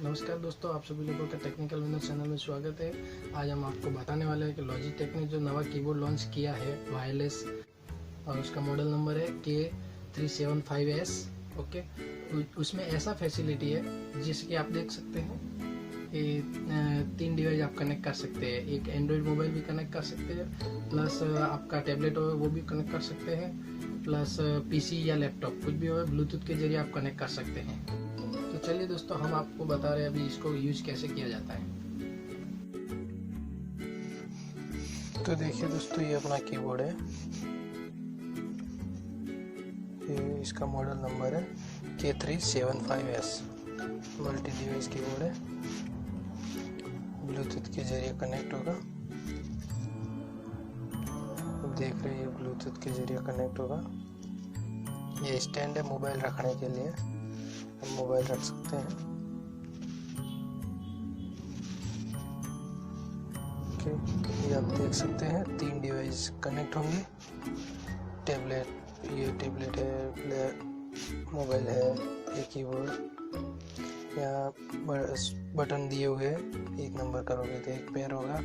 नमस्कार दोस्तों, आप सभी लोगों का टेक्निकल विनर चैनल में स्वागत है। आज हम आपको बताने वाले हैं कि लॉजिटेक ने जो नवा कीबोर्ड लॉन्च किया है वायरलेस, और उसका मॉडल नंबर है K375S। ओके, उसमें ऐसा फैसिलिटी है जिससे कि आप देख सकते हैं कि 3 डिवाइस आप कनेक्ट कर सकते हैं। एक एंड्रॉयड मोबाइल भी कनेक्ट कर सकते हैं, प्लस आपका टैबलेट हो वो भी कनेक्ट कर सकते हैं, प्लस पीसी या लैपटॉप कुछ भी हो ब्लूटूथ के जरिए आप कनेक्ट कर सकते हैं। तो चलिए दोस्तों, हम आपको बता रहे हैं अभी इसको यूज कैसे किया जाता है। तो देखिए दोस्तों, ये अपना कीबोर्ड है, ये इसका मॉडल नंबर है K375S। मल्टी डिवाइस कीबोर्ड है, ब्लूटूथ के जरिए कनेक्ट होगा। देख रहे हैं, ब्लूटूथ के जरिए कनेक्ट होगा। ये स्टैंड है मोबाइल रखने के लिए, हम मोबाइल रख सकते हैं। ओके, ये आप देख सकते हैं 3 डिवाइस कनेक्ट होंगे। ये टैबलेट है, मोबाइल है, ये कीबोर्ड। यहाँ बटन दिए हुए हैं। 1 नंबर करोगे तो 1 पैर होगा,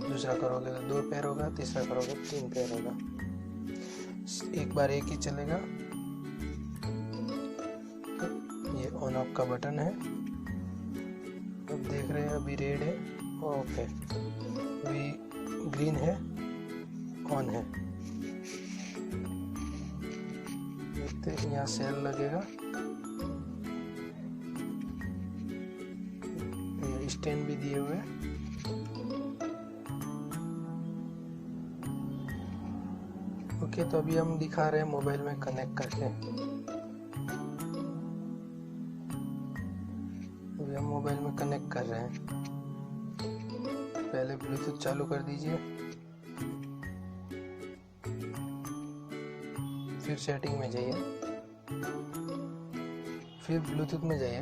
दूसरा करोगे तो 2 पैर होगा, तीसरा करोगे तो 3 पैर होगा। एक बार एक ही चलेगा। ये ऑन ऑफ का बटन है। अब देख रहे हैं, अभी रेड है, ऑफ है, अभी ग्रीन है, ऑन है। देखते हैं, यहाँ सेल लगेगा, स्टैंड भी दिए हुए हैं। ओके, तो अभी हम दिखा रहे हैं मोबाइल में कनेक्ट करके। अभी हम मोबाइल में कनेक्ट कर रहे हैं। पहले ब्लूटूथ चालू कर दीजिए, फिर सेटिंग में जाइए, फिर ब्लूटूथ में जाइए।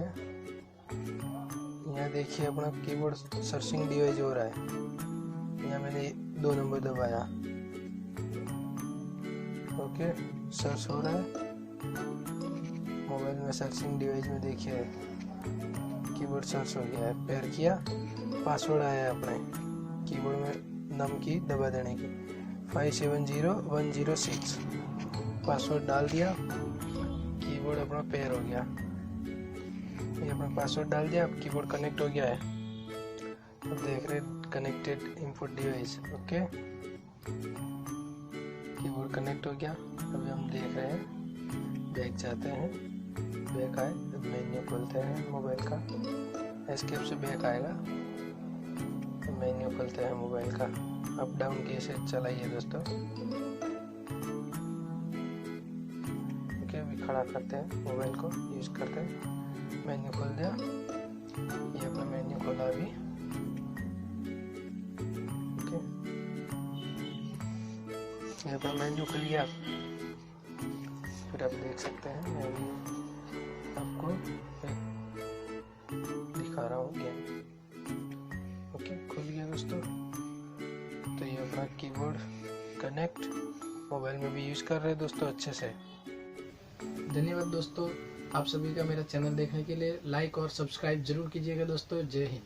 यहाँ देखिए अपना कीबोर्ड सर्चिंग डिवाइस हो रहा है। यहाँ मैंने 2 नंबर दबाया, ओके, सर्च हो रहा है। मोबाइल में सर्चिंग डिवाइस में देखिए कीबोर्ड सर्च हो गया है। पैर किया, पासवर्ड आया है अपने कीबोर्ड में, नम की दबा देने की 570106 पासवर्ड डाल दिया, कीबोर्ड अपना पेयर हो गया। ये अपना पासवर्ड डाल दिया, अब कीबोर्ड कनेक्ट हो गया है। अब देख रहे connected input device. Okay, keyboard connect हो गया। अभी हम देख रहे हैं, बैक जाते हैं, बैक आए, मेन्यू खोलते हैं मोबाइल का, एस्केप से बैक आएगा, मेन्यू खोलते हैं मोबाइल का। अप डाउन की से चलाइए दोस्तों। ओके, अभी खड़ा करते हैं मोबाइल को, यूज करते हैं। मेन्यू खोल दिया, ये अपना मेन्यू खोला अभी। ओके, ये अपना मेन्यू खुल गया। फिर आप देख सकते हैं, मैं अभी आपको दिखा रहा हूँ गेम। ओके, खुल गया दोस्तों। तो ये अपना कीबोर्ड कनेक्ट मोबाइल में भी यूज कर रहे हैं दोस्तों अच्छे से। धन्यवाद दोस्तों, आप सभी का मेरा चैनल देखने के लिए। लाइक और सब्सक्राइब जरूर कीजिएगा दोस्तों। जय हिंद।